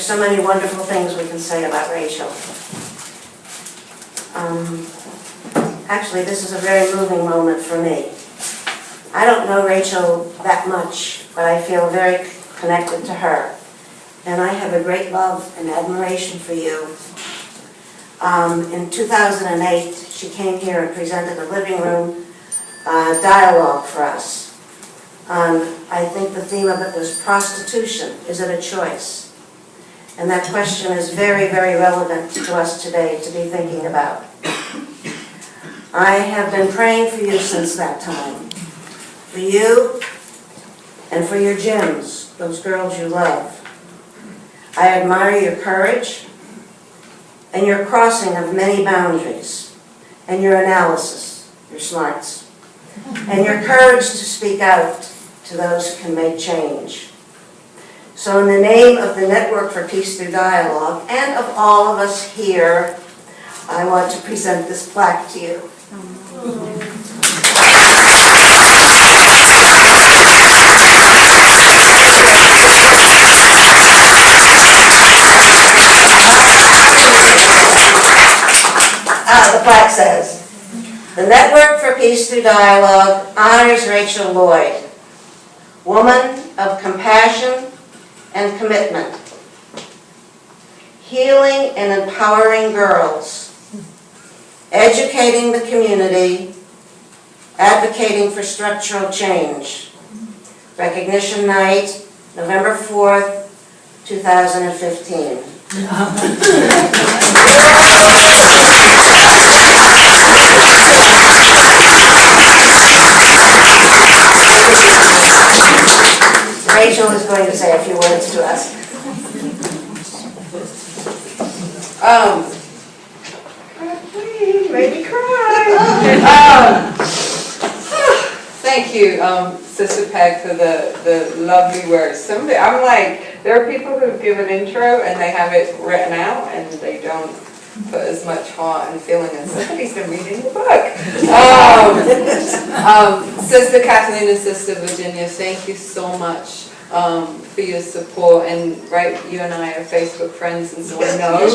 There's so many wonderful things we can say about Rachel. Actually, this is a very moving moment for me. I don't know Rachel that much, but I feel very connected to her. And I have a great love and admiration for you. In 2008, she came here and presented a living room dialogue for us. I think the theme of it was prostitution. Is it a choice? And that question is very, very relevant to us today to be thinking about. I have been praying for you since that time. For you and for your Jims, those girls you love. I admire your courage and your crossing of many boundaries and your analysis, your smarts, and your courage to speak out to those who can make change. So in the name of the Network for Peace Through Dialogue and of all of us here, I want to present this plaque to you. The plaque says, "The Network for Peace Through Dialogue honors Rachel Lloyd, woman of compassion and commitment, healing and empowering girls, educating the community, advocating for structural change. Recognition Night, November 4th, 2015. Rachel is going to say a few words to us. Please, made me cry. Thank you, Sister Peg, for the lovely words. I'm like, there are people who give an intro and they have it written out and they don't put as much heart and feeling as somebody's been reading the book. Sister Kathleen and Sister Virginia, thank you so much for your support. And you and I are Facebook friends, and so I know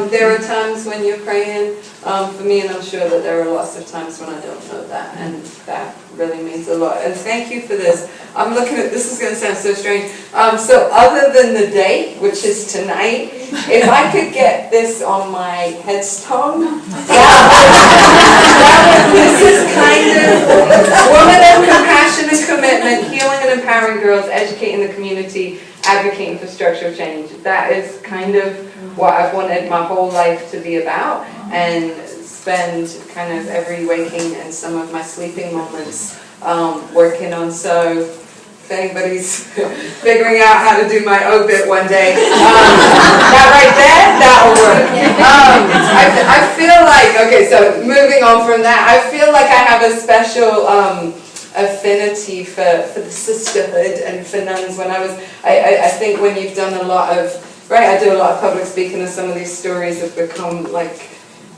there are times when you're praying for me, and I'm sure that there are lots of times when I don't know that, and that really means a lot. And thank you for this. I'm looking at, this is going to sound so strange. So other than the date, which is tonight, if I could get this on my headstone, this is kind of woman of compassion and commitment, healing and empowering girls, educating the community, advocating for structural change. That is kind of what I've wanted my whole life to be about, and spend kind of every waking and some of my sleeping moments working on. So if anybody's figuring out how to do my obit one day, that right there, that'll work. I feel like, okay, so moving on from that, I feel like I have a special affinity for the sisterhood and for nuns. When I think when you've done a lot of, I do a lot of public speaking, and some of these stories have become like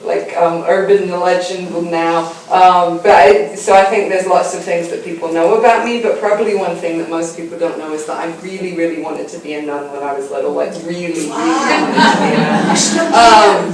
urban legend now. So I think there's lots of things that people know about me, but probably one thing that most people don't know is that I really, really wanted to be a nun when I was little. Like really, really wanted to be a nun.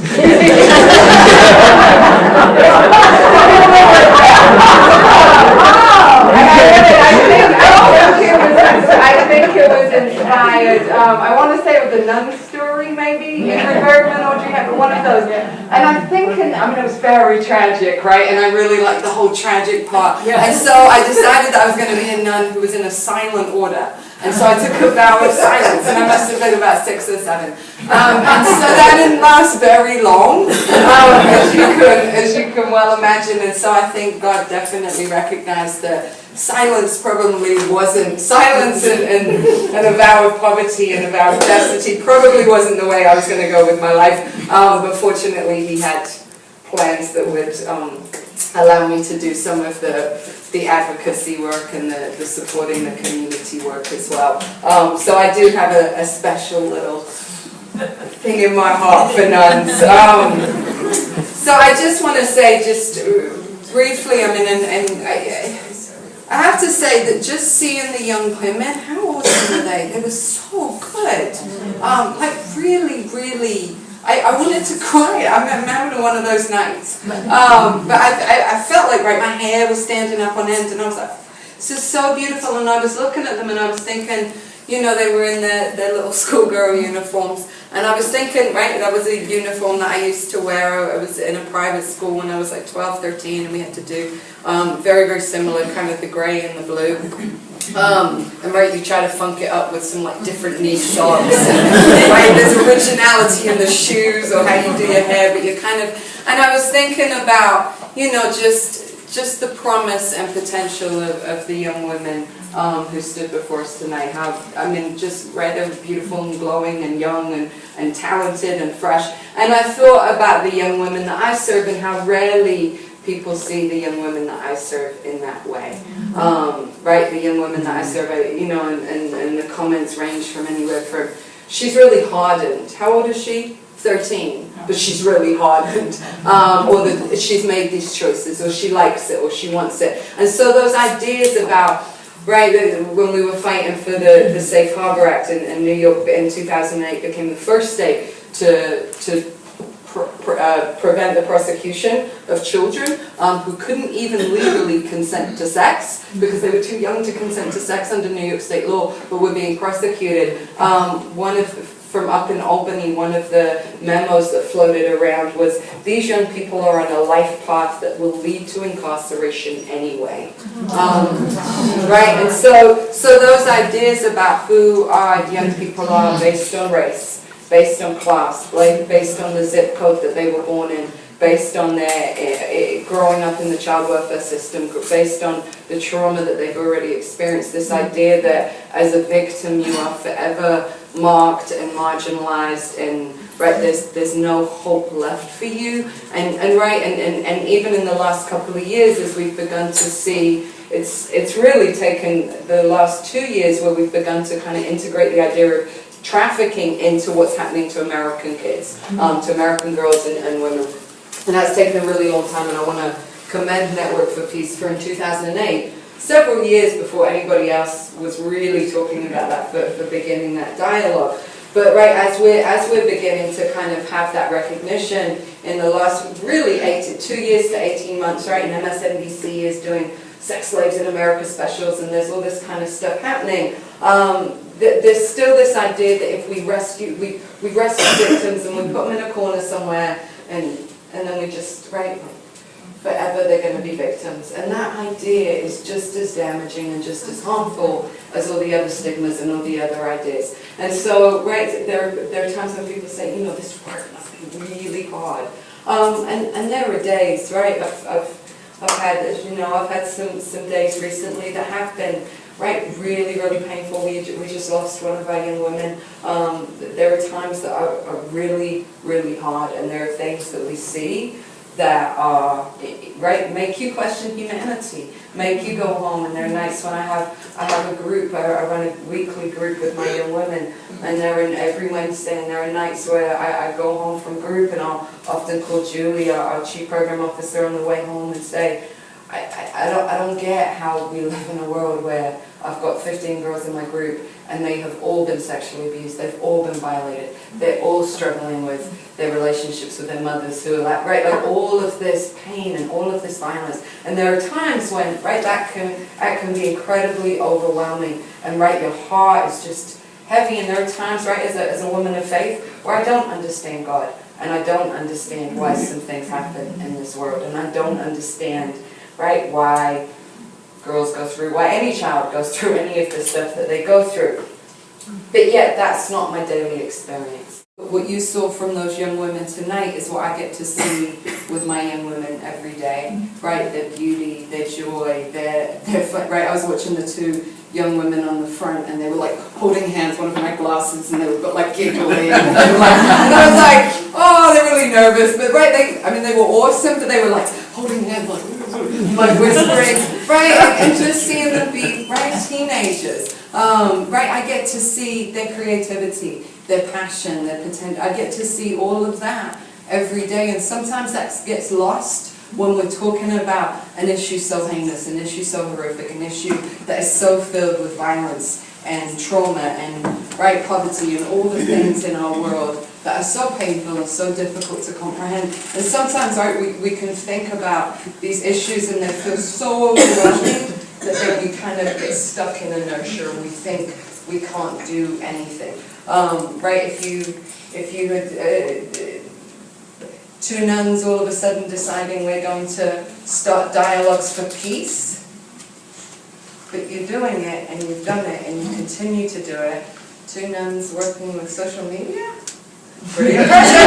I think it was inspired. I want to say it was the nun story, maybe, Ingrid Bergman, Audrey Hepburn, one of those. And I'm thinking, it was very tragic, right? And I really liked the whole tragic part. Yeah. And so I decided that I was going to be a nun who was in a silent order. And so I took a vow of silence, and I must have been about 6 or 7. And so that didn't last very long, as you can well imagine. And so I think God definitely recognized that silence probably wasn't, silence and a vow of poverty and a vow of chastity probably wasn't the way I was going to go with my life. But fortunately he had plans that would allow me to do some of the advocacy work and the supporting the community work as well. So I do have a special little thing in my heart for nuns. So I just want to say, just briefly, I have to say that just seeing the young women, how old them were they? They were so good. Like really, really, I wanted to cry. I'm having one of those nights. But I felt like, right, my hair was standing up on end, and I was like, this is so beautiful. And I was looking at them, and I was thinking, you know, they were in their little schoolgirl uniforms. And I was thinking, right, that was a uniform that I used to wear. I was in a private school when I was like 12, 13, and we had to do very, very similar, kind of the grey and the blue. And right, you try to funk it up with some like different niche socks. Right, there's originality in the shoes or how you do your hair, but you kind of, and I was thinking about, you know, just the promise and potential of the young women who stood before us tonight. How, I mean, just right, they're beautiful and glowing and young and talented and fresh. And I thought about the young women that I serve and how rarely people see the young women that I serve in that way. Right, the young women that I serve, you know, and the comments range from anywhere from, she's really hardened. How old is she? 13, but she's really hardened, or that she's made these choices, or she likes it, or she wants it. And so those ideas about, right, when we were fighting for the Safe Harbor Act in New York in 2008, became the first state to prevent the prosecution of children who couldn't even legally consent to sex because they were too young to consent to sex under New York state law, but were being prosecuted. From up in Albany, one of the memos that floated around was, these young people are on a life path that will lead to incarceration anyway. Right, and so those ideas about who our young people are based on race, based on class, based on the zip code that they were born in, based on their growing up in the child welfare system, based on the trauma that they've already experienced, this idea that as a victim you are forever marked and marginalized, and right, there's no hope left for you, and even in the last couple of years, as we've begun to see, it's really taken the last 2 years where we've begun to kind of integrate the idea of trafficking into what's happening to American kids, to American girls and women. And that's taken a really long time, and I want to commend Network for Peace for in 2008, several years before anybody else was really talking about that, for beginning that dialogue. But right, as we're beginning to kind of have that recognition in the last really 2 years to 18 months, right, and MSNBC is doing Sex Slaves in America specials, and there's all this kind of stuff happening. There's still this idea that if we rescue victims and we put them in a corner somewhere, and then we just, right, forever they're going to be victims. And that idea is just as damaging and just as harmful as all the other stigmas and all the other ideas. And so, right, there are times when people say, you know, this work must be really hard. And there are days, right, I've had some days recently that have been, right, really, really painful. We just lost one of our young women. There are times that are really, really hard, and there are things that we see that are, right, make you question humanity, make you go home. And there are nights when I have a group, I run a weekly group with my young women, and they're in every Wednesday, and there are nights where I go home from group, and I'll often call Julie, our chief program officer, on the way home and say, I don't get how we live in a world where I've got 15 girls in my group and they have all been sexually abused, they've all been violated, they're all struggling with their relationships with their mothers who are like all of this pain and all of this violence. And there are times when, right, that can be incredibly overwhelming, and right, your heart is just heavy. And there are times, right, as a woman of faith, where I don't understand God, and I don't understand why some things happen in this world, and I don't understand, right, why girls go through, why any child goes through any of the stuff that they go through. But yet, that's not my daily experience. What you saw from those young women tonight is what I get to see with my young women every day, right? Their beauty, their joy, their fun, right? I was watching the two young women on the front, and they were like holding hands, one of my glasses, and they were like giggling, and I was like, oh, they're really nervous, but right, they were awesome, but they were like holding hands, like whispering, right, and just seeing them be, right, teenagers, right, I get to see their creativity, their passion, their potential. I get to see all of that every day, and sometimes that gets lost when we're talking about an issue so heinous, an issue so horrific, an issue that is so filled with violence and trauma and right poverty and all the things in our world that are so painful and so difficult to comprehend. And sometimes, right, we can think about these issues and they feel so overwhelming that then we kind of get stuck in inertia and we think we can't do anything. Right, if you had two nuns all of a sudden deciding we're going to start dialogues for peace, but you're doing it and you've done it and you continue to do it. Two nuns working with social media? Pretty impressive.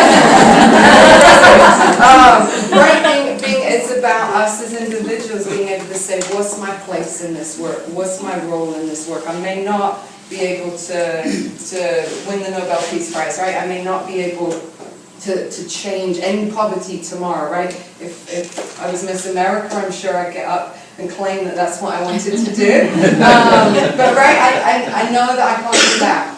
Right, it's about us as individuals being able to say, what's my place in this work? What's my role in this work? I may not be able to win the Nobel Peace Prize, right? I may not be able to change any poverty tomorrow, right? If I was Miss America, I'm sure I'd get up and claim that that's what I wanted to do. But right, I know that I can't do that.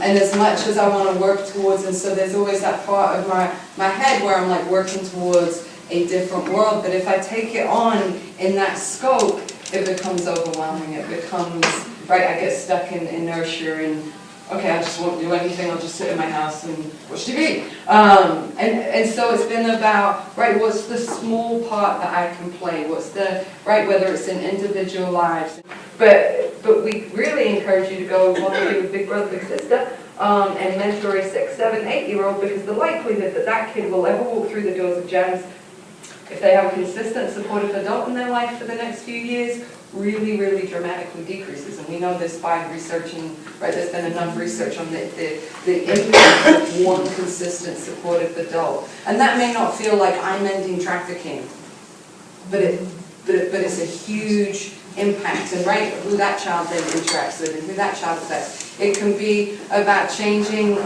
And as much as I want to work towards, and so there's always that part of my head where I'm like working towards a different world, but if I take it on in that scope, it becomes overwhelming. It becomes, right, I get stuck in inertia and, okay, I just won't do anything, I'll just sit in my house and watch TV. And so it's been about, right, what's the small part that I can play? What's the, right, whether it's in individual lives. But we really encourage you to go volunteer with Big Brother, Big Sister, and mentor a 6, 7, 8-year-old, because the likelihood that that kid will ever walk through the doors of GEMS, if they have a consistent, supportive adult in their life for the next few years, really, really dramatically decreases. And we know this by researching, right, there's been enough research on the impact of one consistent, supportive adult. And that may not feel like I'm ending trafficking, but it's a huge impact, and right, who that child then interacts with and who that child affects. It can be about changing,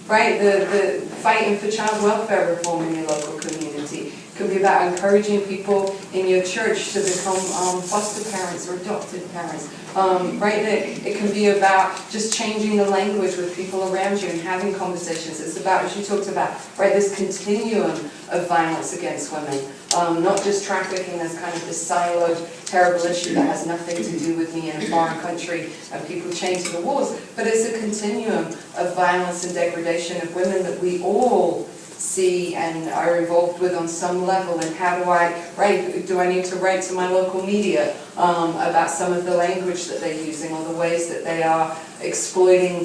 right, the fighting for child welfare reform in your local community. It can be about encouraging people in your church to become foster parents or adopted parents. Right, it can be about just changing the language with people around you and having conversations. It's about, as you talked about, right, this continuum of violence against women. Not just trafficking as kind of this siloed, terrible issue that has nothing to do with me in a foreign country and people chained to the walls, but it's a continuum of violence and degradation of women that we all see and are involved with on some level. And how do I write? Do I need to write to my local media about some of the language that they're using or the ways that they are exploiting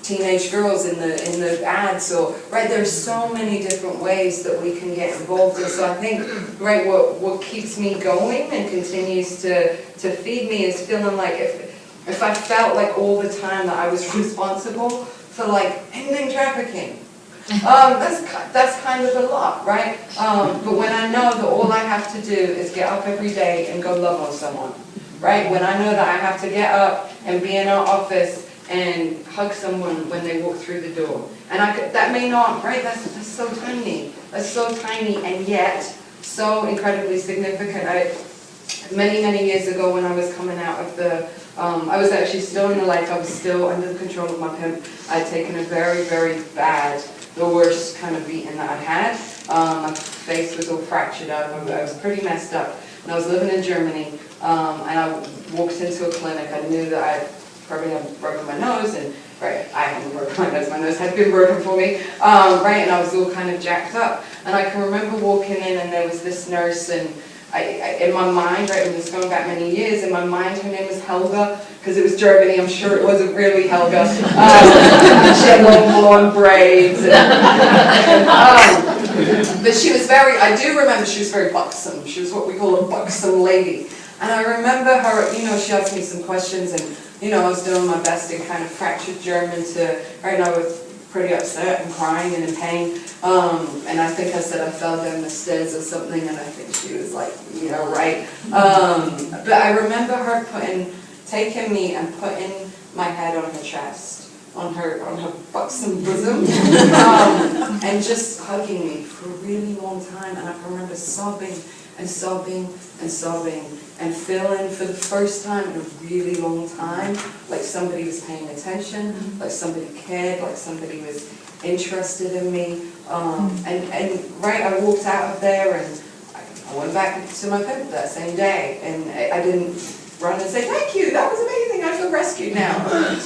teenage girls in the ads? Or right, there's so many different ways that we can get involved. And so I think right, what keeps me going and continues to feed me is feeling like if I felt like all the time that I was responsible for like ending trafficking. That's kind of a lot, right? But when I know that all I have to do is get up every day and go love on someone, right? When I know that I have to get up and be in our office and hug someone when they walk through the door, and that may not, right? That's so tiny. That's so tiny, and yet so incredibly significant. Many years ago, when I was coming out of the I was actually still in the life, I was still under the control of my pimp. I'd taken a very, very bad, the worst kind of beating that I had. My face was all fractured up, I was pretty messed up. And I was living in Germany, and I walked into a clinic. I knew that I probably had broken my nose, and right, I hadn't broken my nose had been broken for me, right, and I was all kind of jacked up. And I can remember walking in, and there was this nurse, and I in my mind, right, it was going back many years, in my mind her name was Helga, because it was Germany, I'm sure it wasn't really Helga. She had long blonde braids. But she was I do remember she was very buxom. She was what we call a buxom lady. And I remember her, she asked me some questions, and, I was doing my best in kind of fractured German right now I was pretty upset and crying and in pain. And I think I said I fell down the stairs or something, and I think she was like, yeah, right. But I remember her taking me and putting my head on her chest, on her buxom bosom, and just hugging me for a really long time. And I can remember sobbing and sobbing and sobbing and feeling for the first time in a really long time like somebody was paying attention, like somebody cared, like somebody was interested in me. And right, I walked out of there, and I went back to my pimp that same day, and I didn't run and say, thank you, that was amazing, I I feel rescued now.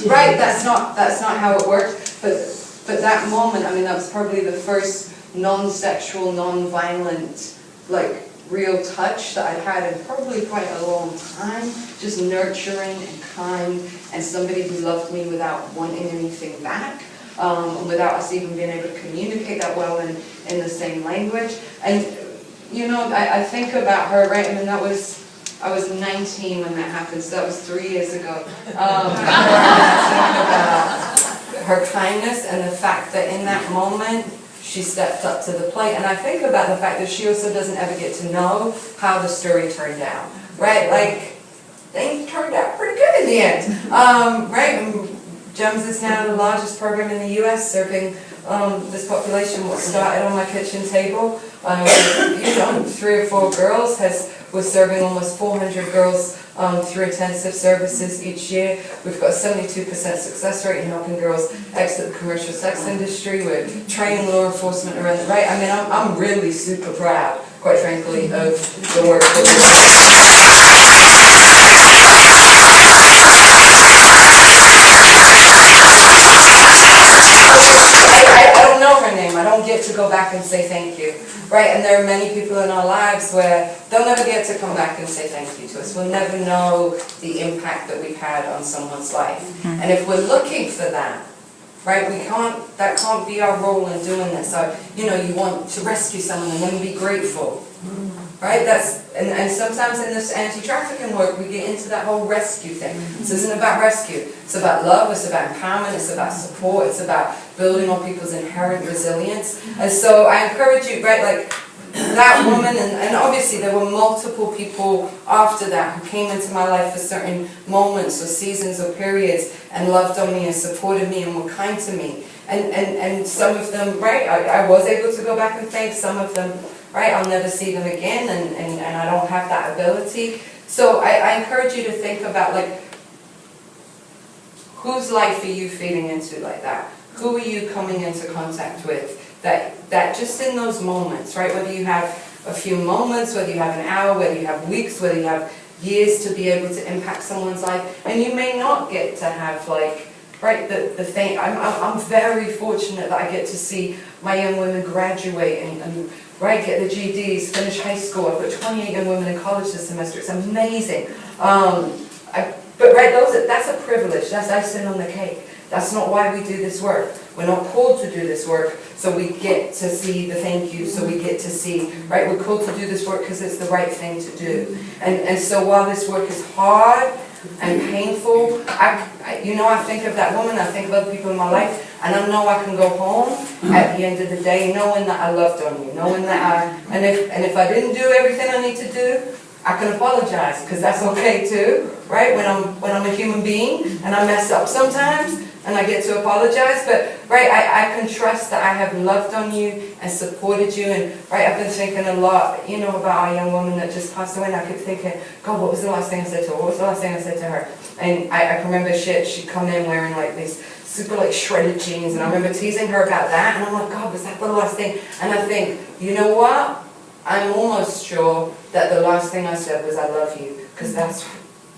Right? That's not how it worked. But that moment, I mean, that was probably the first non-sexual, non-violent, like, real touch that I'd had in probably quite a long time. Just nurturing and kind, and somebody who loved me without wanting anything back, and without us even being able to communicate that well in the same language. And, you know, I think about her, right? I mean, I was 19 when that happened, so that was 3 years ago. I think about her kindness and the fact that in that moment, she stepped up to the plate. And I think about the fact that she also doesn't ever get to know how the story turned out, right? Like, things turned out pretty good in the end, right? And GEMS is now the largest program in the US serving this population. What started on my kitchen table, 3 or 4 girls, was serving almost 400 girls through intensive services each year. We've got a 72% success rate in helping girls exit the commercial sex industry. We're training law enforcement around the right. I mean, I'm really super proud, quite frankly, of the work that I don't know her name. I don't get to go back and say thank you, right? And there are many people in our lives where they'll never get to come back and say thank you to us. We'll never know the impact that we've had on someone's life. And if we're looking for that, right, that can't be our role in doing this. So, you know, you want to rescue someone and then be grateful. Right? And sometimes in this anti-trafficking work, we get into that whole rescue thing. This isn't about rescue. It's about love, it's about empowerment, it's about support, it's about building on people's inherent resilience. And so I encourage you, right, like that woman, and obviously there were multiple people after that who came into my life for certain moments or seasons or periods and loved on me and supported me and were kind to me. And some of them, right, I was able to go back and thank. Some of them, right, I'll never see them again, and I don't have that ability. So I encourage you to think about, like, whose life are you feeding into like that? Who are you coming into contact with that just in those moments, right, whether you have a few moments, whether you have an hour, whether you have weeks, whether you have years to be able to impact someone's life, and you may not get to have, like, right, the thing. I'm very fortunate that I get to see my young women graduate and right, get the GEDs, finish high school. I've got 28 young women in college this semester. It's amazing. But right, that's a privilege. That's icing on the cake. That's not why we do this work. We're not called to do this work so we get to see the thank you, so we get to see, right, we're called to do this work because it's the right thing to do. And so while this work is hard and painful, I think of that woman, I think of other people in my life, and I know I can go home at the end of the day knowing that I loved on you, knowing that and if I didn't do everything I need to do, I can apologize, because that's okay too, right? When I'm a human being and I mess up sometimes and I get to apologize, but right, I can trust that I have loved on you and supported you. And right, I've been thinking a lot, about our young woman that just passed away, and I keep thinking, God, what was the last thing I said to her? What was the last thing I said to her? And I can remember she'd come in wearing like these super like shredded jeans, and I remember teasing her about that, and I'm like, God, was that the last thing? And I think, you know what? I'm almost sure that the last thing I said was I love you, because that's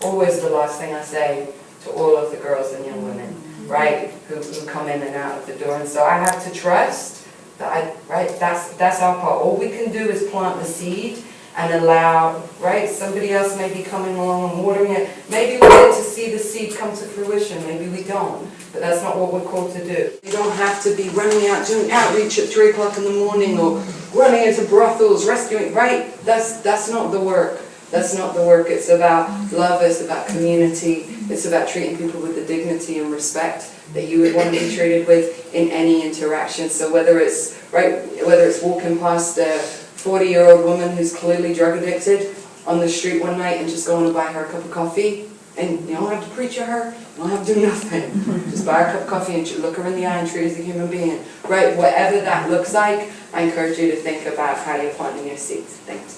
always the last thing I say to all of the girls and young women, right, who come in and out of the door. And so I have to trust that that's our part. All we can do is plant the seed and allow, right, somebody else may be coming along and watering it. Maybe we get to see the seed come to fruition, maybe we don't. But that's not what we're called to do. You don't have to be running out doing outreach at 3 o'clock in the morning or running into brothels, rescuing, right? That's not the work. That's not the work. It's about love, it's about community, it's about treating people with the dignity and respect that you would want to be treated with in any interaction. So whether it's walking past a 40-year-old woman who's clearly drug addicted on the street one night and just going to buy her a cup of coffee, and you don't have to preach at her, you don't have to do nothing. Just buy her a cup of coffee and look her in the eye and treat her as a human being. Right, whatever that looks like, I encourage you to think about how you're planting your seeds. Thanks.